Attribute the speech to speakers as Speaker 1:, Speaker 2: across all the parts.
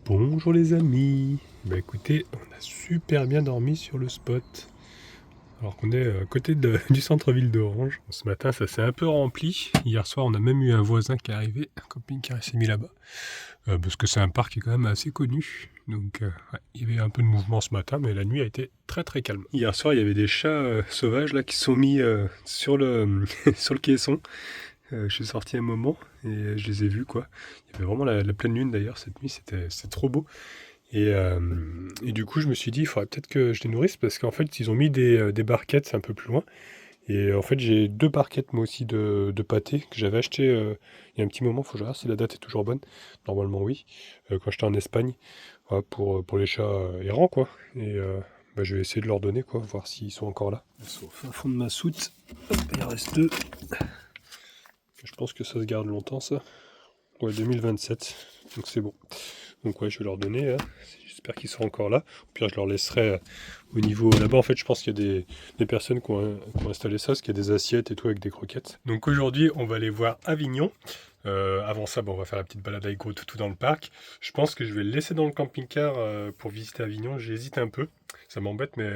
Speaker 1: Bonjour les amis. Bah écoutez, on a super bien dormi sur le spot. Alors qu'on est à côté du centre-ville d'Orange. Ce matin, ça s'est un peu rempli. Hier soir, on a même eu un voisin qui est arrivé, un camping-car qui s'est mis là-bas. Parce que c'est un parc qui est quand même assez connu. Donc ouais, il y avait un peu de mouvement ce matin, mais la nuit a été très très calme. Hier soir, il y avait des chats sauvages là qui se sont mis sur le sur le caisson. Je suis sorti un moment et je les ai vus quoi. Il y avait vraiment la pleine lune d'ailleurs cette nuit, c'était trop beau. Et du coup, je me suis dit, il faudrait peut-être que je les nourrisse parce qu'en fait, ils ont mis des barquettes un peu plus loin. Et en fait, j'ai 2 barquettes moi aussi de pâté que j'avais acheté il y a un petit moment. Faut que je regarde si la date est toujours bonne. Normalement, oui. Quand j'étais en Espagne, voilà, pour les chats errants, quoi. Et bah, je vais essayer de leur donner, quoi, voir s'ils sont encore là. Ils sont au fin fond de ma soute. Hop, il en reste 2. Je pense que ça se garde longtemps, ça. Ouais, 2027. Donc c'est bon. Donc ouais, je vais leur donner. Hein. J'espère qu'ils seront encore là. Au pire, je leur laisserai au niveau... Là-bas, en fait, je pense qu'il y a des personnes qui ont installé ça, parce qu'il y a des assiettes et tout avec des croquettes. Donc aujourd'hui, on va aller voir Avignon. Avant ça, bon, on va faire la petite balade avec Gros Toutou dans le parc. Je pense que je vais le laisser dans le camping-car pour visiter Avignon. J'hésite un peu. Ça m'embête, mais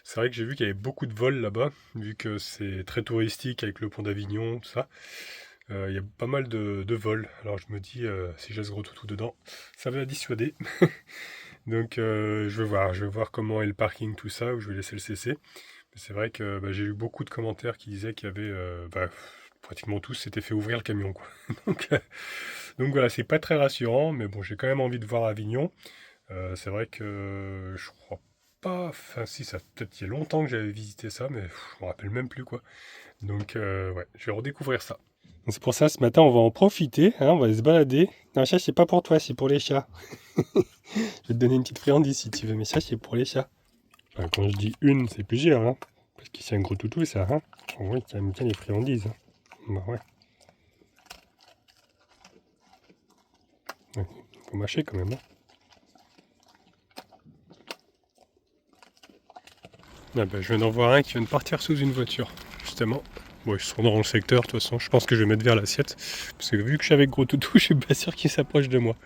Speaker 1: c'est vrai que j'ai vu qu'il y avait beaucoup de vols là-bas, vu que c'est très touristique avec le pont d'Avignon, tout ça. Il y a pas mal de vols. Alors je me dis, si j'ai ce Gros Toutou dedans, ça va dissuader. Donc je vais voir comment est le parking, tout ça, où je vais laisser le CC. Mais c'est vrai que bah, j'ai eu beaucoup de commentaires qui disaient qu'il y avait pratiquement tous s'étaient fait ouvrir le camion, quoi. Donc voilà, c'est pas très rassurant, mais bon, j'ai quand même envie de voir Avignon. C'est vrai que je crois pas, enfin si, ça peut-être il y a longtemps que j'avais visité ça, mais je me rappelle même plus quoi. Donc ouais, je vais redécouvrir ça. Donc, c'est pour ça, ce matin, on va en profiter, hein, on va se balader. Non, ça, c'est pas pour toi, c'est pour les chats. Je vais te donner une petite friandise si tu veux, mais ça, c'est pour les chats. Enfin, quand je dis une, c'est plusieurs, hein. Parce que c'est un gros toutou, ça, hein. Oui, tu aimes bien les friandises. Hein. Bah ouais. Ouais, faut mâcher quand même, hein. Ah bah, je viens d'en voir un qui vient de partir sous une voiture, justement. Bon, ils sont dans le secteur, de toute façon. Je pense que je vais mettre vers l'assiette. Parce que vu que je suis avec gros toutou, je suis pas sûr qu'il s'approche de moi.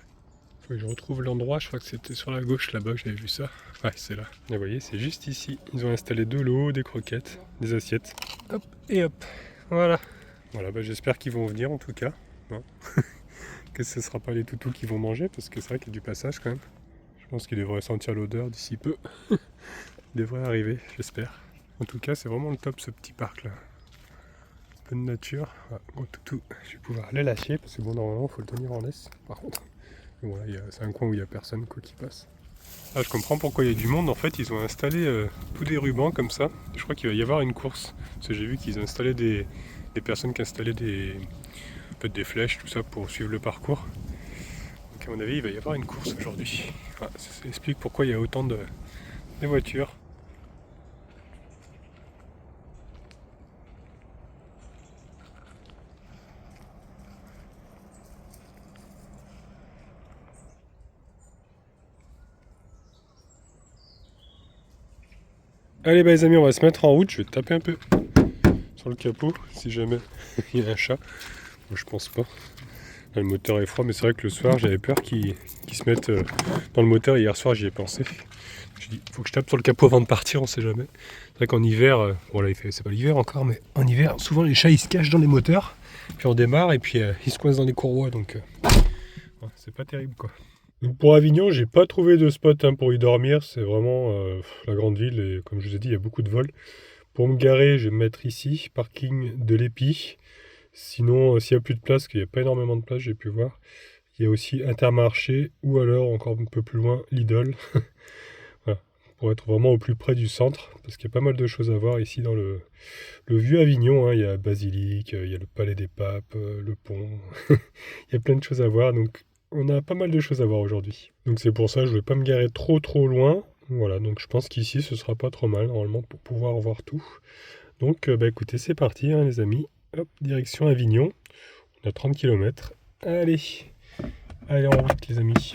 Speaker 1: Faut que je retrouve l'endroit, je crois que c'était sur la gauche là-bas que j'avais vu ça. Ouais, c'est là. Et vous voyez, c'est juste ici. Ils ont installé de l'eau, des croquettes, des assiettes. Hop, et hop. Voilà. Voilà, bah, j'espère qu'ils vont venir en tout cas. Hein. Que ce ne sera pas les toutous qui vont manger, parce que c'est vrai qu'il y a du passage quand même. Je pense qu'ils devraient sentir l'odeur d'ici peu. Ils devraient arriver, j'espère. En tout cas, c'est vraiment le top ce petit parc là. Un peu de nature. Ah, bon, toutou, je vais pouvoir les lâcher, parce que bon, normalement, il faut le tenir en laisse, par contre. Bon, là, c'est un coin où il n'y a personne quoi, qui passe. Ah, je comprends pourquoi il y a du monde. En fait, ils ont installé tous des rubans comme ça. Je crois qu'il va y avoir une course. Parce que j'ai vu qu'ils installaient des personnes qui installaient peut-être des flèches, tout ça, pour suivre le parcours. Donc, à mon avis, il va y avoir une course aujourd'hui. Ah, ça explique pourquoi il y a autant de voitures. Allez, bah, les amis, on va se mettre en route. Je vais taper un peu sur le capot si jamais il y a un chat. Moi, je pense pas. Là, le moteur est froid, mais c'est vrai que le soir, j'avais peur qu'il se mette dans le moteur. Hier soir, j'y ai pensé. Je dis, faut que je tape sur le capot avant de partir, on sait jamais. C'est vrai qu'en hiver, bon là, c'est pas l'hiver encore, mais en hiver, souvent les chats ils se cachent dans les moteurs, puis on démarre et puis ils se coincent dans les courroies, donc ouais, c'est pas terrible quoi. Donc pour Avignon, j'ai pas trouvé de spot hein, pour y dormir, c'est vraiment la grande ville et comme je vous ai dit, il y a beaucoup de vols. Pour me garer, je vais me mettre ici, parking de l'Épi. Sinon, s'il n'y a plus de place, qu'il n'y a pas énormément de place, j'ai pu voir, il y a aussi Intermarché ou alors encore un peu plus loin, Lidl. Voilà, pour être vraiment au plus près du centre, parce qu'il y a pas mal de choses à voir ici dans le vieux Avignon. Hein. Il y a Basilique, il y a le Palais des Papes, le pont. Il y a plein de choses à voir, donc on a pas mal de choses à voir aujourd'hui. Donc c'est pour ça que je ne vais pas me garer trop loin. Voilà, donc je pense qu'ici ce sera pas trop mal normalement pour pouvoir voir tout. Donc bah écoutez, c'est parti hein, les amis. Hop, direction Avignon. On a 30 km. Allez, allez en route les amis.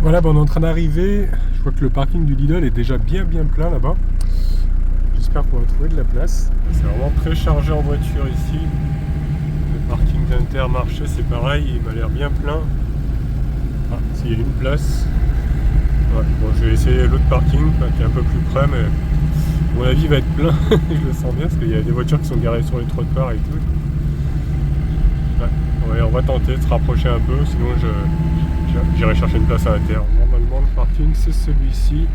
Speaker 1: Voilà, on est en train d'arriver. Je vois que le parking du Lidl est déjà bien plein là-bas. J'espère qu'on va trouver de la place. C'est vraiment très chargé en voiture ici. Le parking d'Intermarché, c'est pareil, il m'a l'air bien plein. Ah, s'il y a une place. Ouais, bon, je vais essayer l'autre parking qui est un peu plus près, mais à mon avis il va être plein. Je le sens bien parce qu'il y a des voitures qui sont garées sur les trottoirs et tout. Ouais, on va tenter de se rapprocher un peu, sinon j'irai chercher une place à l'intérieur. Normalement le parking c'est celui-ci.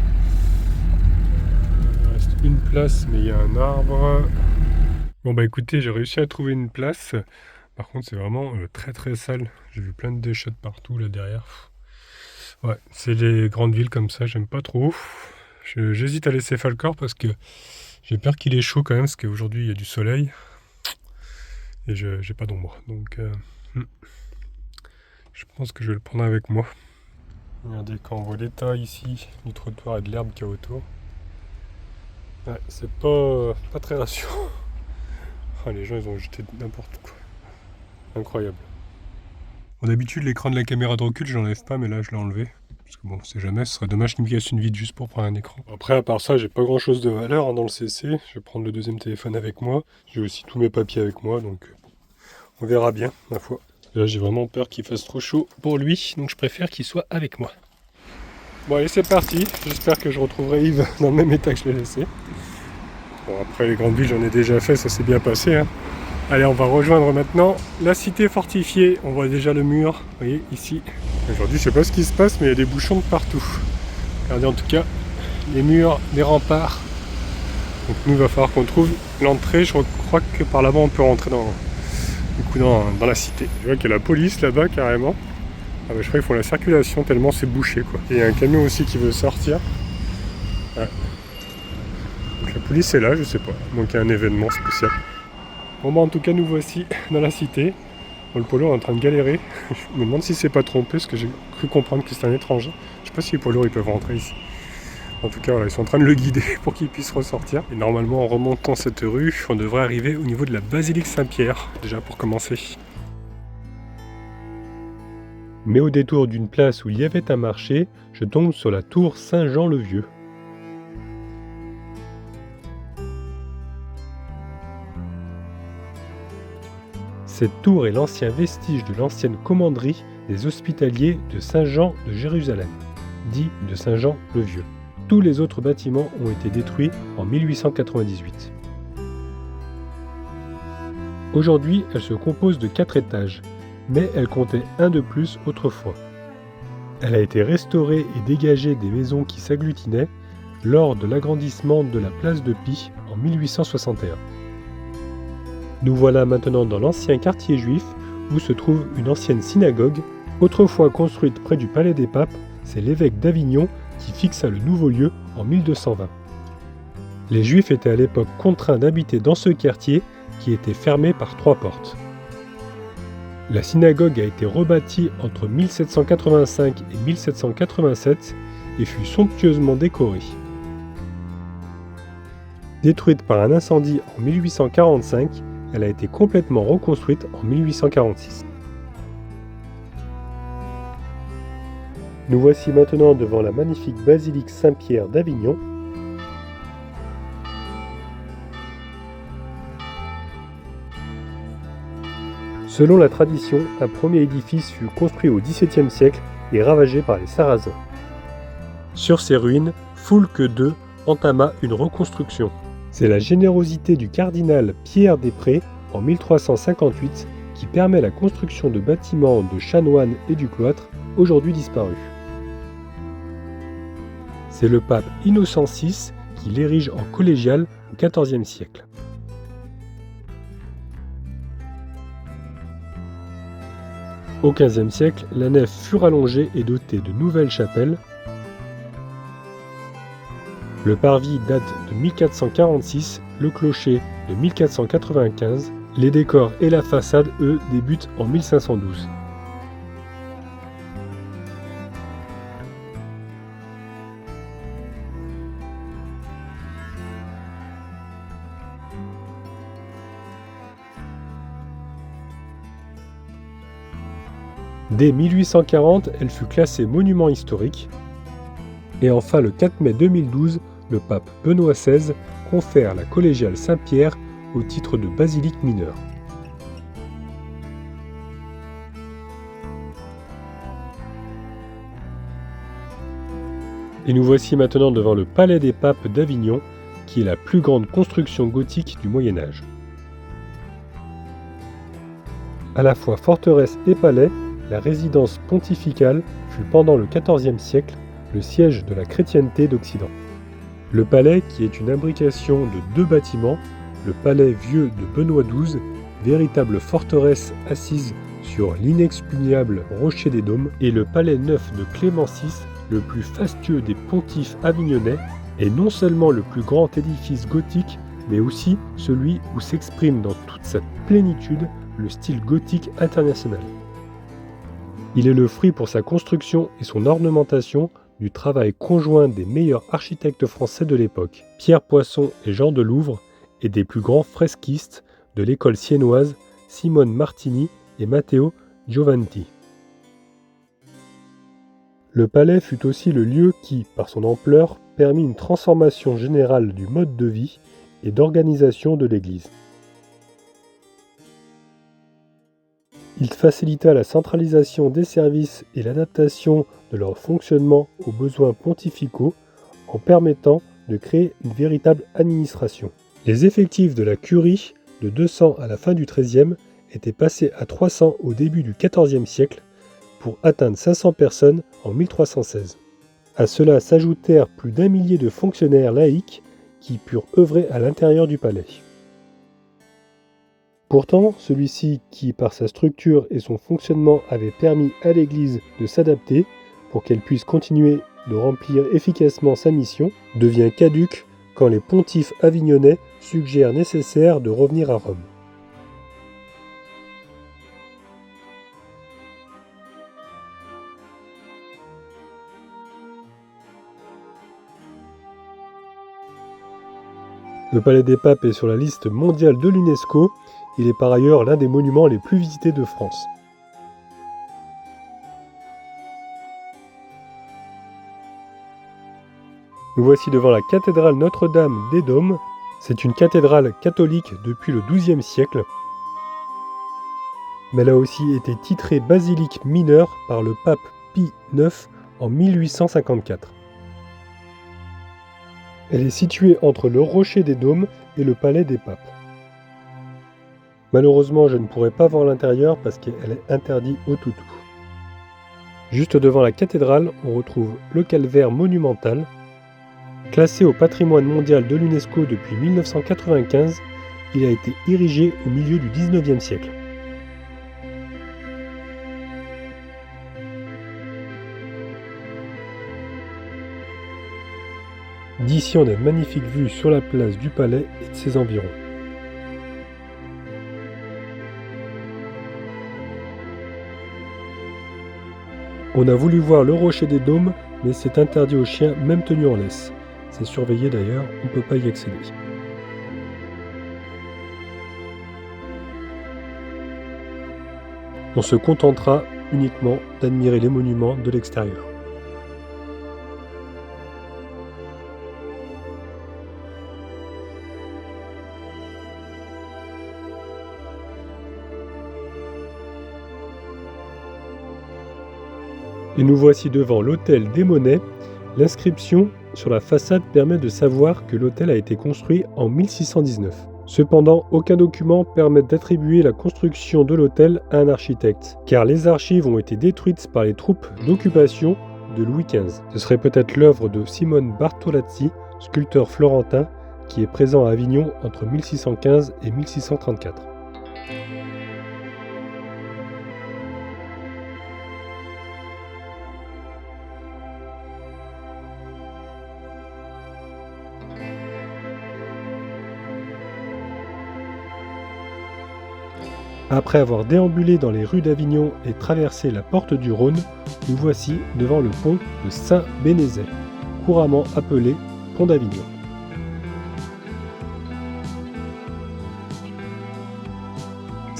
Speaker 1: Il reste une place mais il y a un arbre. Bon bah écoutez, j'ai réussi à trouver une place. Par contre c'est vraiment très sale. J'ai vu plein de déchets partout là derrière. Ouais, c'est les grandes villes comme ça, j'aime pas trop. J'hésite à laisser Falcor parce que j'ai peur qu'il ait chaud quand même, parce qu'aujourd'hui il y a du soleil. Et j'ai pas d'ombre. Donc je pense que je vais le prendre avec moi. Regardez, quand on voit l'état ici du trottoir et de l'herbe qu'il y a autour. Ouais, c'est pas très rassurant. Ah, les gens ils ont jeté n'importe quoi. Incroyable. Bon, d'habitude l'écran de la caméra de recul je l'enlève pas, mais là je l'ai enlevé. Parce que bon, on sait jamais, ce serait dommage qu'il me casse une vitre juste pour prendre un écran. Après, à part ça, j'ai pas grand chose de valeur dans le CC. Je vais prendre le deuxième téléphone avec moi. J'ai aussi tous mes papiers avec moi, donc on verra bien, ma foi. Là, j'ai vraiment peur qu'il fasse trop chaud pour lui, donc je préfère qu'il soit avec moi. Bon, allez, c'est parti. J'espère que je retrouverai Yves dans le même état que je l'ai laissé. Bon, après, les grandes villes, j'en ai déjà fait, ça s'est bien passé, hein. Allez, on va rejoindre maintenant la cité fortifiée. On voit déjà le mur, vous voyez, ici. Aujourd'hui, je sais pas ce qui se passe, mais il y a des bouchons de partout. Regardez en tout cas les murs des remparts. Donc nous, il va falloir qu'on trouve l'entrée. Je crois que par là-bas, on peut rentrer dans la cité. Je vois qu'il y a la police là-bas, carrément. Ah bah, je crois qu'ils font la circulation tellement c'est bouché, quoi. Et il y a un camion aussi qui veut sortir. Ouais. Donc la police est là, je sais pas. Donc il y a un événement spécial. Bon bah en tout cas nous voici dans la cité. Bon, le polo est en train de galérer. Je me demande si c'est pas trompé parce que j'ai cru comprendre que c'est un étranger. Je sais pas si les polos ils peuvent rentrer ici. En tout cas voilà, ils sont en train de le guider pour qu'il puisse ressortir. Et normalement en remontant cette rue, on devrait arriver au niveau de la basilique Saint-Pierre, déjà pour commencer. Mais au détour d'une place où il y avait un marché, je tombe sur la tour Saint-Jean-le-Vieux. Cette tour est l'ancien vestige de l'ancienne commanderie des Hospitaliers de Saint-Jean de Jérusalem, dit de Saint-Jean-le-Vieux. Tous les autres bâtiments ont été détruits en 1898. Aujourd'hui, elle se compose de 4 étages, mais elle comptait un de plus autrefois. Elle a été restaurée et dégagée des maisons qui s'agglutinaient lors de l'agrandissement de la place de Pie en 1861. Nous voilà maintenant dans l'ancien quartier juif où se trouve une ancienne synagogue. Autrefois construite près du palais des papes, c'est l'évêque d'Avignon qui fixa le nouveau lieu en 1220. Les juifs étaient à l'époque contraints d'habiter dans ce quartier qui était fermé par 3 portes. La synagogue a été rebâtie entre 1785 et 1787 et fut somptueusement décorée. Détruite par un incendie en 1845, elle a été complètement reconstruite en 1846. Nous voici maintenant devant la magnifique basilique Saint-Pierre d'Avignon. Selon la tradition, un premier édifice fut construit au XVIIe siècle et ravagé par les Sarrasins. Sur ces ruines, Foulque II entama une reconstruction. C'est la générosité du cardinal Pierre des Prés en 1358 qui permet la construction de bâtiments de chanoines et du cloître, aujourd'hui disparus. C'est le pape Innocent VI qui l'érige en collégiale au XIVe siècle. Au XVe siècle, la nef fut rallongée et dotée de nouvelles chapelles. Le parvis date de 1446, le clocher de 1495, les décors et la façade, eux, débutent en 1512. Dès 1840, elle fut classée monument historique. Et enfin, le 4 mai 2012, le pape Benoît XVI confère la collégiale Saint-Pierre au titre de basilique mineure. Et nous voici maintenant devant le Palais des Papes d'Avignon, qui est la plus grande construction gothique du Moyen-Âge. À la fois forteresse et palais, la résidence pontificale fut pendant le XIVe siècle le siège de la chrétienté d'Occident. Le palais, qui est une imbrication de deux bâtiments, le palais vieux de Benoît XII, véritable forteresse assise sur l'inexpugnable rocher des Dômes, et le palais neuf de Clément VI, le plus fastueux des pontifes avignonnais, est non seulement le plus grand édifice gothique, mais aussi celui où s'exprime dans toute sa plénitude le style gothique international. Il est le fruit pour sa construction et son ornementation du travail conjoint des meilleurs architectes français de l'époque, Pierre Poisson et Jean Delouvre, et des plus grands fresquistes de l'école siennoise, Simone Martini et Matteo Giovanti. Le palais fut aussi le lieu qui, par son ampleur, permit une transformation générale du mode de vie et d'organisation de l'Église. Il facilita la centralisation des services et l'adaptation de leur fonctionnement aux besoins pontificaux en permettant de créer une véritable administration. Les effectifs de la curie, de 200 à la fin du XIIIe, étaient passés à 300 au début du XIVe siècle pour atteindre 500 personnes en 1316. À cela s'ajoutèrent plus d'1 millier de fonctionnaires laïcs qui purent œuvrer à l'intérieur du palais. Pourtant, celui-ci, qui par sa structure et son fonctionnement avait permis à l'Église de s'adapter pour qu'elle puisse continuer de remplir efficacement sa mission, devient caduc quand les pontifes avignonnais suggèrent nécessaire de revenir à Rome. Le Palais des Papes est sur la liste mondiale de l'UNESCO. Il est par ailleurs l'un des monuments les plus visités de France. Nous voici devant la cathédrale Notre-Dame des Dômes. C'est une cathédrale catholique depuis le XIIe siècle. Mais elle a aussi été titrée basilique mineure par le pape Pie IX en 1854. Elle est située entre le Rocher des Dômes et le Palais des Papes. Malheureusement, je ne pourrai pas voir l'intérieur parce qu'elle est interdite au toutou. Juste devant la cathédrale, on retrouve le calvaire monumental. Classé au patrimoine mondial de l'UNESCO depuis 1995, il a été érigé au milieu du XIXe siècle. D'ici, on a une magnifique vue sur la place du palais et de ses environs. On a voulu voir le Rocher des Dômes, mais c'est interdit aux chiens, même tenus en laisse. C'est surveillé d'ailleurs, on ne peut pas y accéder. On se contentera uniquement d'admirer les monuments de l'extérieur. Et nous voici devant l'hôtel des Monnaies. L'inscription sur la façade permet de savoir que l'hôtel a été construit en 1619. Cependant, aucun document permet d'attribuer la construction de l'hôtel à un architecte, car les archives ont été détruites par les troupes d'occupation de Louis XV. Ce serait peut-être l'œuvre de Simone Bartolazzi, sculpteur florentin, qui est présent à Avignon entre 1615 et 1634. Après avoir déambulé dans les rues d'Avignon et traversé la porte du Rhône, nous voici devant le pont de Saint-Bénézet, couramment appelé pont d'Avignon.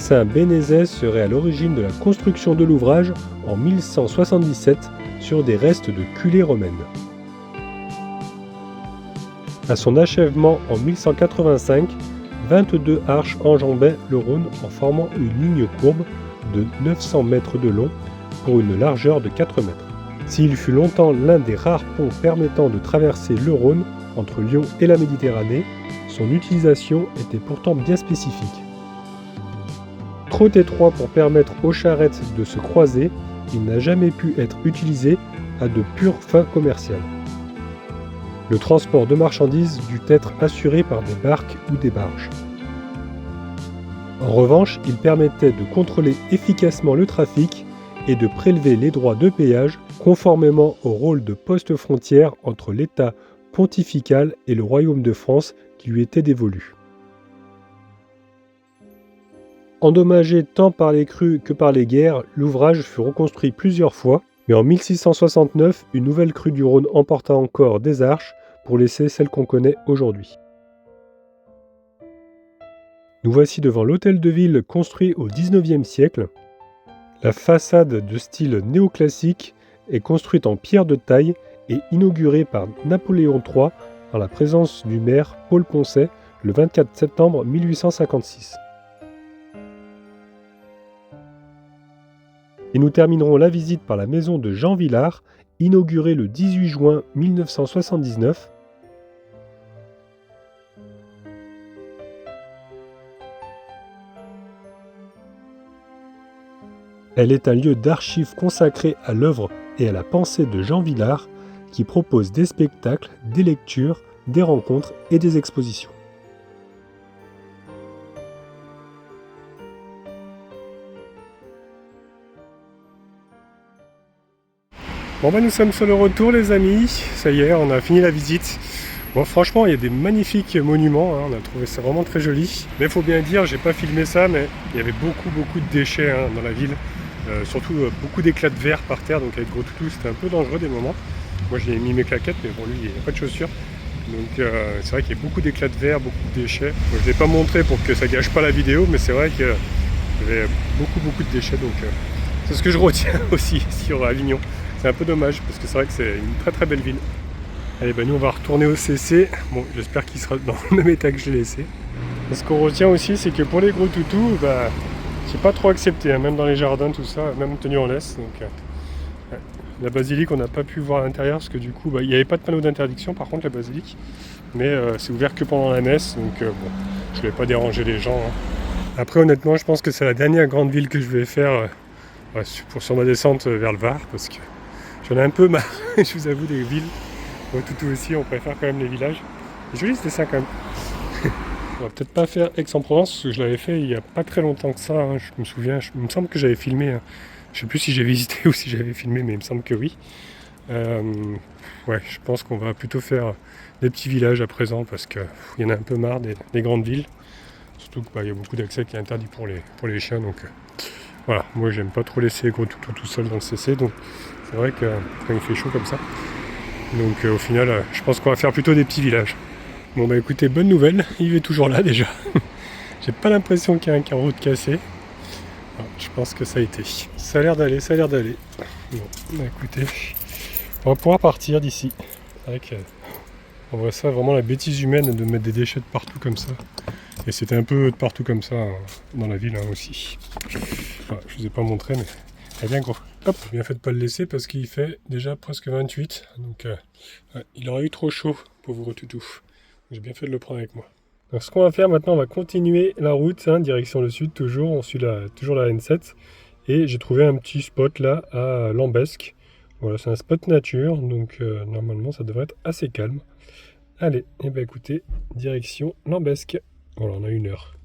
Speaker 1: saint Bénézet serait à l'origine de la construction de l'ouvrage en 1177 sur des restes de culées romaines. À son achèvement en 1185, 22 arches enjambaient le Rhône en formant une ligne courbe de 900 mètres de long pour une largeur de 4 mètres. S'il fut longtemps l'un des rares ponts permettant de traverser le Rhône entre Lyon et la Méditerranée, son utilisation était pourtant bien spécifique. Trop étroit pour permettre aux charrettes de se croiser, il n'a jamais pu être utilisé à de pures fins commerciales. Le transport de marchandises dut être assuré par des barques ou des barges. En revanche, il permettait de contrôler efficacement le trafic et de prélever les droits de péage conformément au rôle de poste frontière entre l'État pontifical et le Royaume de France qui lui était dévolu. Endommagé tant par les crues que par les guerres, l'ouvrage fut reconstruit plusieurs fois, mais en 1669, une nouvelle crue du Rhône emporta encore des arches pour laisser celle qu'on connaît aujourd'hui. Nous voici devant l'hôtel de ville construit au XIXe siècle. La façade de style néoclassique est construite en pierre de taille et inaugurée par Napoléon III en la présence du maire Paul Poncet le 24 septembre 1856. Et nous terminerons la visite par la maison de Jean Villard, inaugurée le 18 juin 1979. Elle est un lieu d'archives consacré à l'œuvre et à la pensée de Jean Villard, qui propose des spectacles, des lectures, des rencontres et des expositions. Bon nous sommes sur le retour les amis, ça y est, on a fini la visite. Bon franchement il y a des magnifiques monuments, on a trouvé ça vraiment très joli. Mais il faut bien dire, j'ai pas filmé ça, mais il y avait beaucoup de déchets dans la ville. Surtout beaucoup d'éclats de verre par terre, donc avec gros toutou c'était un peu dangereux des moments. Moi j'ai mis mes claquettes, mais bon lui il n'y a pas de chaussures. Donc c'est vrai qu'il y a beaucoup d'éclats de verre, beaucoup de déchets. Bon, je ne l'ai pas montré pour que ça gâche pas la vidéo, mais c'est vrai qu'il y avait beaucoup de déchets, donc c'est ce que je retiens aussi sur Avignon. C'est un peu dommage parce que c'est vrai que c'est une très belle ville. Allez, nous on va retourner au CC. Bon, j'espère qu'il sera dans le même état que je l'ai laissé. Et ce qu'on retient aussi, c'est que pour les gros toutous, c'est pas trop accepté, même dans les jardins, tout ça, même tenu en laisse. Donc, la basilique, on n'a pas pu voir à l'intérieur parce que du coup, il n'y avait pas de panneau d'interdiction par contre, la basilique. Mais c'est ouvert que pendant la messe, donc je ne vais pas déranger les gens. Après, honnêtement, je pense que c'est la dernière grande ville que je vais faire sur ma descente vers le Var parce que j'en ai un peu marre, je vous avoue, des villes. Moi, toutou aussi, on préfère quand même les villages. C'est joli, c'était ça quand même. On va peut-être pas faire Aix-en-Provence, parce que je l'avais fait il y a pas très longtemps que ça, je me souviens, il me semble que j'avais filmé, je sais plus si j'ai visité ou si j'avais filmé, mais il me semble que oui. Je pense qu'on va plutôt faire des petits villages à présent, parce qu'il y en a un peu marre des grandes villes. Surtout qu'il y a beaucoup d'accès qui est interdit pour les chiens, donc voilà, moi j'aime pas trop laisser les gros toutous tout seul dans le CC, donc c'est vrai que quand il fait chaud comme ça. Donc au final, je pense qu'on va faire plutôt des petits villages. Bon écoutez, bonne nouvelle, il est toujours là déjà. J'ai pas l'impression qu'il y a un carreau de cassé. Je pense que ça a été. Ça a l'air d'aller. Bon, écoutez, on va pouvoir partir d'ici. C'est vrai qu'on voit ça, vraiment la bêtise humaine de mettre des déchets de partout comme ça. Et c'était un peu de partout comme ça dans la ville aussi. Je vous ai pas montré, mais c'est bien gros. Hop, bien fait de pas le laisser parce qu'il fait déjà presque 28. Donc il aurait eu trop chaud, pauvre toutou. J'ai bien fait de le prendre avec moi. Donc ce qu'on va faire maintenant, on va continuer la route, direction le sud toujours. On suit toujours la N7. Et j'ai trouvé un petit spot là à Lambesc. Voilà, c'est un spot nature, donc normalement ça devrait être assez calme. Allez, écoutez, direction Lambesc. Voilà, on a 1 heure.